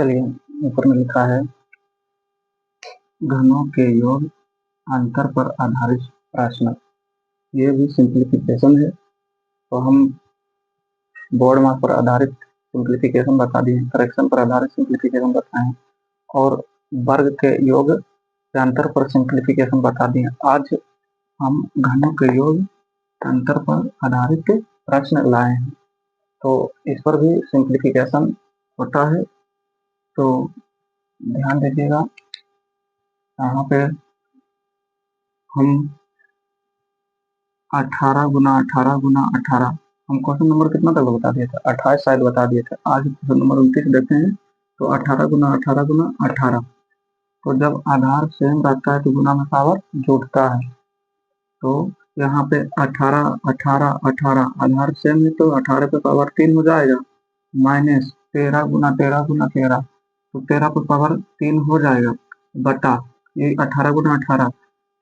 चलिए, ऊपर में लिखा है घनों के योग अंतर पर आधारित प्रश्न। ये भी सिंप्लीफिकेशन है, तो हम बोर्ड मार्क पर आधारित सिंप्लीफिकेशन बता दिए, करेक्शन पर आधारित सिंप्लीफिकेशन बताएं और वर्ग के योग के अंतर पर सिंप्लीफिकेशन बता दिए। आज हम घनों के योग अंतर पर आधारित प्रश्न लाए हैं, तो इस पर भी सिंप्लीफिकेशन होता है, तो ध्यान दीजिएगा। यहाँ पे हम 18 गुना 18 गुना 18, हम क्वेश्चन नंबर कितना तक बता दिए थे, 28 शायद बता दिए थे। आज क्वेश्चन नंबर 29 देखते हैं, तो 18 गुना 18 गुना 18, तो जब आधार सेम रहता है तो गुना में पावर जुड़ता है। तो यहाँ पे 18 18 18 आधार सेम है तो 18 पे पावर 3 हो जाएगा, माइनस 13 गुना 13 गुना 13, तो 13 पे पावर 3 हो जाएगा, बटा ये 18 गुना 18,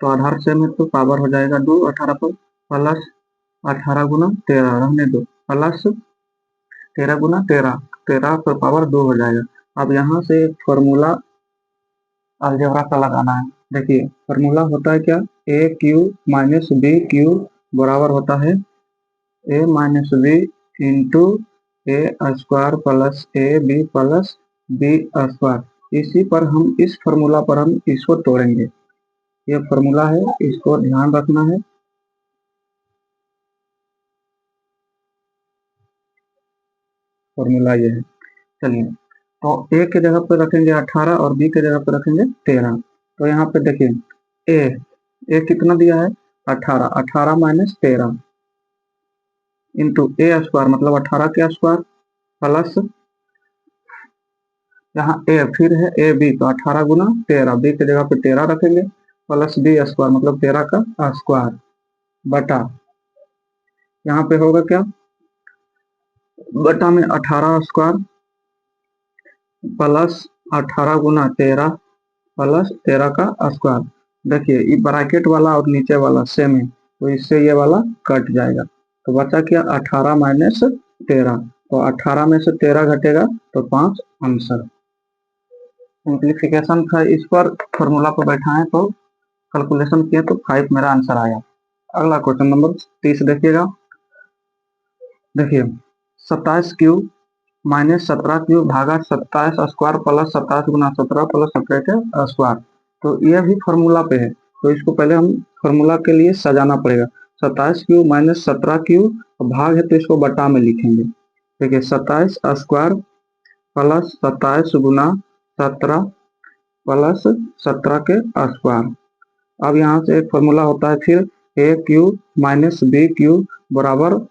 तो आधार सेम है तो पावर हो जाएगा 2 18 पर, प्लस 18 गुना 13 रहने दो, प्लस 13 गुना 13, 13 पर पावर 2 हो जाएगा। अब यहाँ से फॉर्मूला अलजेब्रा का लगाना है। देखिए फॉर्मूला होता है क्या, A cube minus B cube बराबर होता है A minus B into A square plus A B plus B square. इसी पर हम इस फॉर्मूला पर हम इसको तोड़ेंगे, ये फॉर्मूला है, इसको ध्यान रखना है। फॉर्मूला ये है। चलिए, तो ए के जगह पे रखेंगे 18 और बी के जगह पे रखेंगे 13। तो यहाँ पे देखिए ए कितना दिया है 18, 18 माइनस 13 इंटू ए स्क्वायर मतलब 18 के स्क्वायर प्लस यहाँ ए फिर है ए बी, तो 18 गुना 13, बी के जगह पे 13 रखेंगे प्लस बी स्क्वायर मतलब 13 का स्क्वायर बटा यहाँ पे होगा क्या, बटा में 18 स्क्वायर प्लस 18 गुना 13 प्लस 13 का स्क्वायर। देखिए ये ब्रैकेट वाला और नीचे वाला सेम है, तो इससे ये वाला कट जाएगा, तो बचा क्या 18 माइनस 13, तो 18 में से 13 घटेगा तो 5 आंसर। सिंप्लीफिकेशन था, इस पर फॉर्मूला को बैठाएं तो कैलकुलेशन किए तो 5 मेरा आंसर आया। अगला क्वेश्चन नंबर 30 देखिएगा। देखिए 27 क्यूब माइनस 17 क्यूब भागा 27 स्क्वायर प्लस 27 गुना 17 प्लस 17 के स्क्वायर। तो यह भी फॉर्मूला पे है, तो इसको पहले हम फॉर्मूला के लिए सजाना पड़ेगा। 27 क्यूब माइनस 17 क्यूब भाग है तो इसको बटा में लिखेंगे। देखिए 27 स्क्वायर प्लस 27 गुना 17 प्लस 17 के स्क्वायर। अब यहाँ से एक फॉर्मूला होता है फिर A cube minus B cube बराबर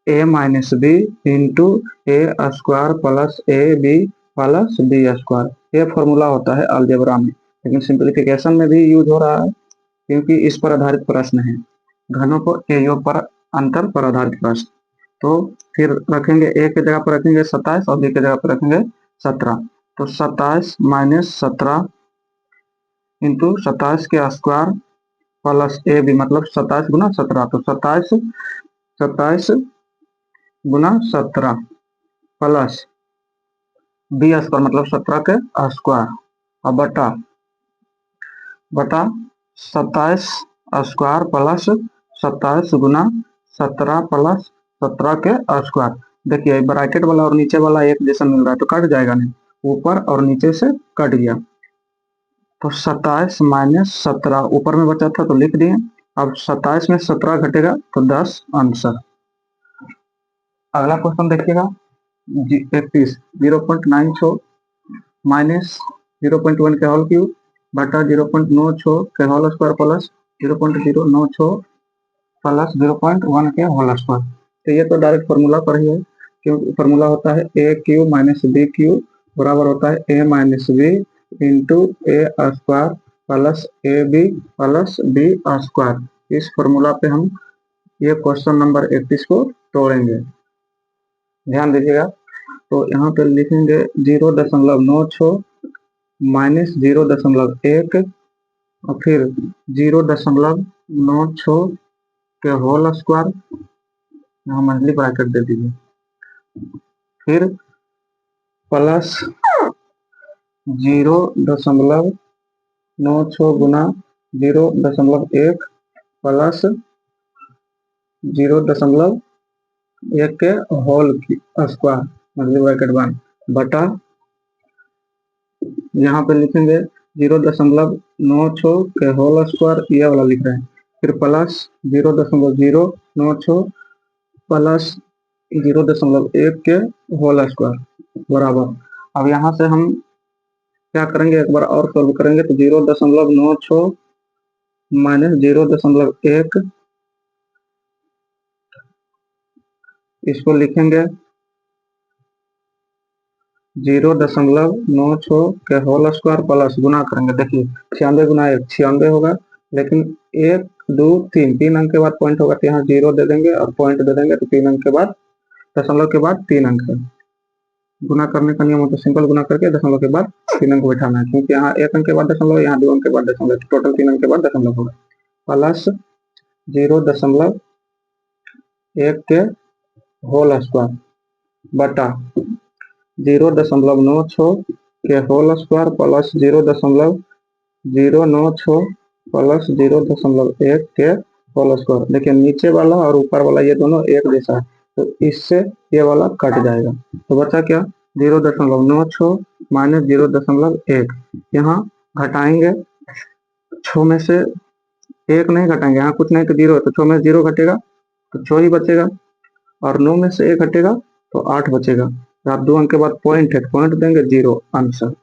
A minus B into A square plus A B plus B square. ये फॉर्मूला होता है अलजेब्रा में, लेकिन सिंप्लीफिकेशन में भी यूज हो रहा है क्योंकि इस पर आधारित प्रश्न है, घनों को के योग पर अंतर पर आधारित प्रश्न। तो फिर रखेंगे ए के जगह पर रखेंगे 27 और बी के जगह पर रखेंगे 17, तो 27 माइनस 17 इंटू 27 के स्क्वायर प्लस ए बी मतलब 27 गुना 17, तो 27 गुना 17 प्लस बी स्क्वायर मतलब 17 के स्क्वायर और बटा 27 स्क्वायर प्लस 27 गुना 17 प्लस 17 के स्क्वायर। देखिए ब्रैकेट वाला और नीचे वाला एक जैसा मिल रहा है तो कट जाएगा नहीं, ऊपर और नीचे से कट गया, तो 27 माइनस 17 ऊपर में बचा था तो लिख दिए। अब 27 में 17 घटेगा तो 10 आंसर। अगला क्वेश्चन देखिएगा 31, 0.96 माइनस 0.1 के होल क्यूब बटा 0.96 के होल स्क्वायर प्लस 0.096 प्लस 0.1 के होल स्क्वायर। तो ये तो डायरेक्ट फॉर्मूला पर ही है, क्योंकि फॉर्मूला होता है A cube minus B cube बराबर होता है A minus B into A square plus A B plus B square. इस फॉर्मूला पे हम ये क्वेश्चन नंबर 31 को तोड़ेंगे, ध्यान दीजिएगा। तो यहाँ पे लिखेंगे 0.96 माइनस 0.1 और फिर 0.96 के होल स्क्वायर, यहाँ मंथली ब्रैकेट दे दीजिए, फिर प्लस 0.96 गुना 0.1 प्लस 0.1 के होल स्क्वायर मतलब ब्रैकेट बंद बटा यहाँ पे लिखेंगे 0.96 के होल स्क्वायर ये वाला लिख रहे हैं, फिर प्लस 0.096 प्लस 0.1 के होल स्क्वायर बराबर। अब यहाँ से हम क्या करेंगे, एक बार और सॉल्व करेंगे तो 0.96 माइनस 0.1 इसको लिखेंगे 0.96 के होल स्क्वायर प्लस गुना करेंगे। देखिए 96 गुना 1 96 होगा, लेकिन 1 2 3 अंक के बाद पॉइंट होगा तो यहाँ 0 दे देंगे और पॉइंट दे देंगे तो 3 अंक के बाद दशमलव के बाद 3 अंक है। गुना करने का नियम हो तो सिंपल गुना करके दशमलव के बाद 3 अंक बैठाना है, क्योंकि यहाँ 1 अंक के बाद दशमलव, यहाँ 2 अंक के बाद दशमलव, टोटल 3 अंक के बाद दशमलव होगा। प्लस 0.1 के होल स्क्वायर बटा 0.96 के होल स्क्वायर प्लस 0.096 प्लस 0.1 के होल स्क्वायर। देखिए नीचे वाला और ऊपर वाला ये दोनों एक जैसा है, तो इससे ये वाला कट जाएगा, तो बचा क्या 0.96 माइनस 0.1। यहाँ घटाएंगे 6 में से 1 नहीं घटाएंगे, यहाँ कुछ नहीं तो 0 है, तो 6 में 0 घटेगा तो 6 ही बचेगा, और 9 में से 1 घटेगा तो 8 बचेगा। तो आप 2 अंक के बाद पॉइंट है, पॉइंट देंगे 0 आंसर।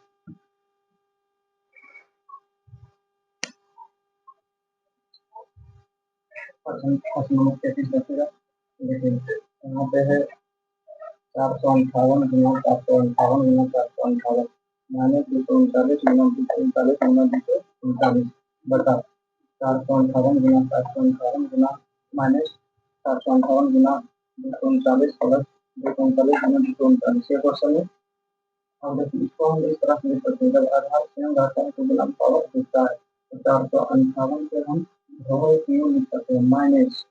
यहाँ पे है 458 गुना 458 गुना 458 माइनस 239 गुना 239 गुना 239 बटा 458 गुना 458 गुना माइनस 458 गुना 239 प्लस 239 गुना 239 ये क्वेश्चन है। अब देखिए इसको हम इस तरह से लिख सकते हैं, जब आधार सेम रहता है तो गुना पावर दिखता है, तो 458 से हम होल क्यूब लिख सकते हैं माइनस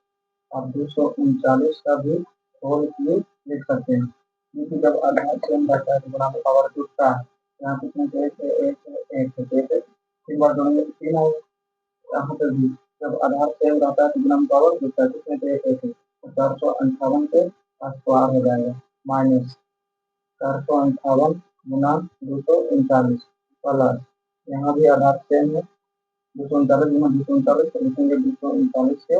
आप 239 का भी होल क्यूब लिख सकते हैं, क्योंकि जब आधार सेम रहता है तो गुना में पावर टूटता है। यहाँ कितने एक बार दोनों में 3 है, यहाँ पे भी जब आधार सेम रहता है तो गुना में पावर टूटता है, कितने पे 1 है, तो 458 के स्क्वायर हो जाएगा माइनस 458 गुना 239 प्लस यहाँ भी आधार सेम है 239 गुना 239 तो लिखेंगे 239 के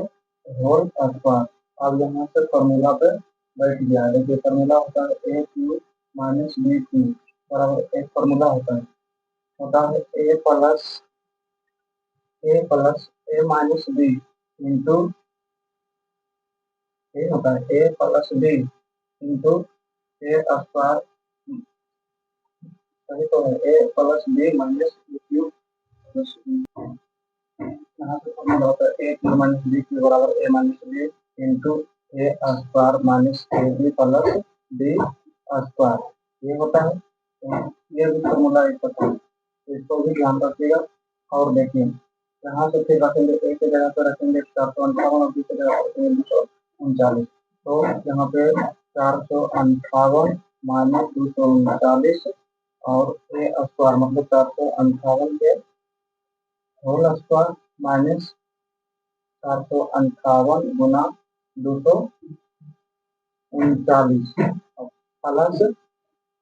होल स्क्वायर। अब यहाँ से फॉर्मूला पे बैठ गया है, देखिए फॉर्मूला होता है A cube minus B cube बराबर एक फॉर्मूला होता है A plus A minus B into A होता है A plus B into A square, सही तो है A plus B minus B cube, यहाँ पे फॉर्मूला होता है A cube minus B cube बराबर A minus B into A square minus A B plus B square, ये होता है। ये भी फॉर्मूला एक होता है, इसको भी ध्यान रखिएगा। और देखिए यहाँ से फिर रखेंगे ए की जगह पर रखेंगे 458 और बी की जगह पर रखेंगे 239, तो यहाँ पे 458 माइनस 239 और ए स्क्वायर मतलब 458 के होल स्क्वायर माइनस 458 गुना 239 प्लस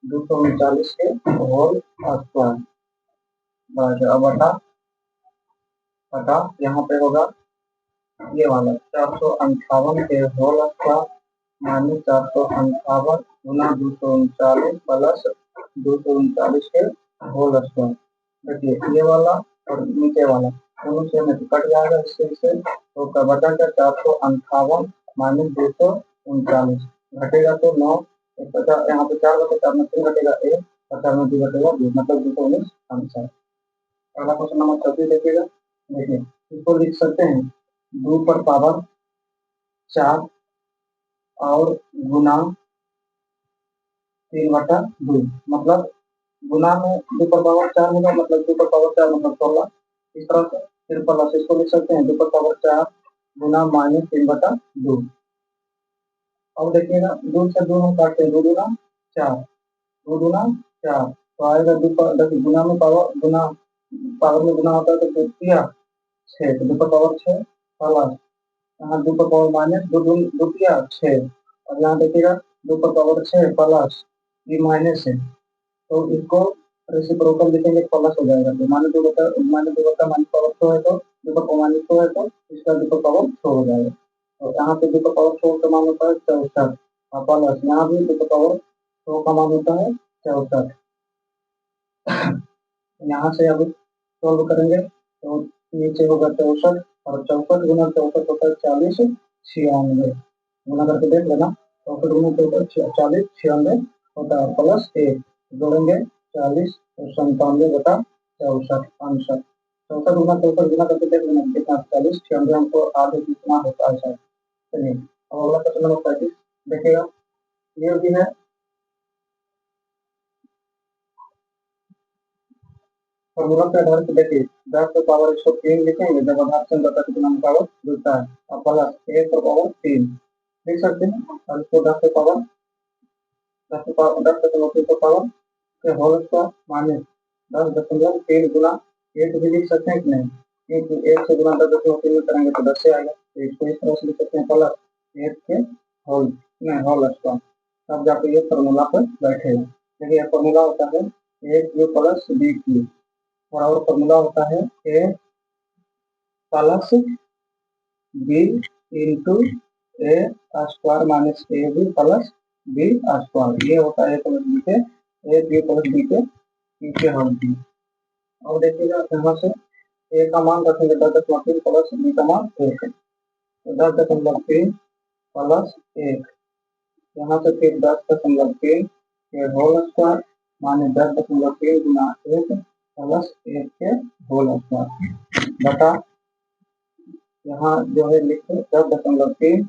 239 के होल स्क्वायर बटा बटा यहाँ पे होगा ये वाला 458 के होल स्क्वायर माइनस 458 गुना 239 प्लस 239 के होल स्क्वायर। देखिए ये वाला और नीचे वाला दोनों से में कट जाएगा इससे तो बचा क्या 458 माइनस 239 घटेगा तो 9 यहाँ पे 4 बटे 4 में 3 घटेगा 1 और 4 में 2 घटेगा 2 मतलब 219 आंसर। अगला क्वेश्चन नंबर 34 देखिएगा, देखिए इसको लिख सकते हैं 2 पर पावर 4 और गुना 3/2 मतलब गुना में 2 पर पावर 4 होगा मतलब 2 पर पावर 4 मतलब 16, इस तरह से फिर प्लस इसको लिख सकते हैं 2 पर पावर 4 गुना माइनस 3/2। अब देखिएगा 2 से 2 हम काटते हैं 2 दूना 4 2 दूना 4 तो आएगा देखिए गुना में पावर में गुना होता है तो द्वितीय 6 तो 2 का पावर 6 प्लस यहाँ 2 का पावर माइनस द्वितीय 6 और यहाँ देखिएगा 2 का पावर 6 प्लस ये माइनस है तो इसको रेसिप्रोकल लिखेंगे प्लस हो जाएगा तो माइनस 2 बटा माइनस पावर 6 है तो 2 का पावर माइनस 6 है तो इसका 2 का पावर 6 हो जाएगा तो यहाँ पे 2 का पावर 6 का मान होता है 64 और प्लस यहाँ भी 2 का पावर 6 का मान होता है 64 यहाँ से अब सॉल्व करेंगे तो नीचे होगा 64 और 64 गुना 64 होता है 40 96 गुना करके देख लेना 64 गुना 64 40 96 होता है प्लस 1 जोड़ेंगे 40 और 97 बटा 64 आंसर 64 गुना करके देख लेना कितना 40 96 हमको आगे कितना होता है शायद चलिए अब अगला क्वेश्चन नंबर 35 देखिएगा ये भी है फॉर्मूला के आधार पर देखिए 10 का पावर 103 लिखेंगे जब आधार से बता कितना पावर जुड़ता है और प्लस 1 का पावर 3 लिख सकते हैं और इसको 10 का पावर 10 का पावर के होल स्क्वायर माइनस 10.3 गुना 1 भी लिख सकते हैं कि नहीं क्योंकि 1 से गुना 10.3 में करेंगे तो 10 से आएगा तो इसको इस तरह से लिख सकते हैं प्लस 1 के होल स्क्वायर तब जाकर ये फॉर्मूला पर बैठेगा देखिए यह फॉर्मूला होता है A cube plus B cube और फॉर्मूला होता है A plus B into A square minus A B plus B square ये होता है ए बी प्लस बी के पीछे हम दी और देखिएगा यहाँ से ए का मान रखेंगे 10.3 प्लस बी का मान 1 तो 10.3 प्लस 1 यहाँ से फिर 10.3 के होल स्क्वायर माने 10.3 गुना 1 प्लस 1 के होल स्क्वायर बटा यहाँ जो है लिखे 10.3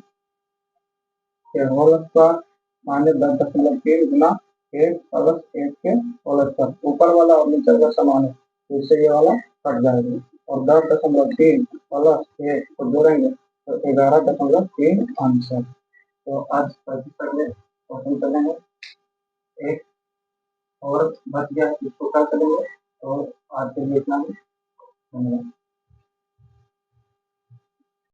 के होल स्क्वायर माने 10.3 गुना 1 प्लस 1 के होल स्क्वायर ऊपर वाला और नीचे वाला समान है तो इससे ये वाला कट जाएगा और 10.3 प्लस 1 को जोड़ेंगे तो 11.3 आंसर तो आज पहले क्वेश्चन करेंगे एक और बच गया इसको क्या करेंगे तो आज के लिए इतना ही धन्यवाद।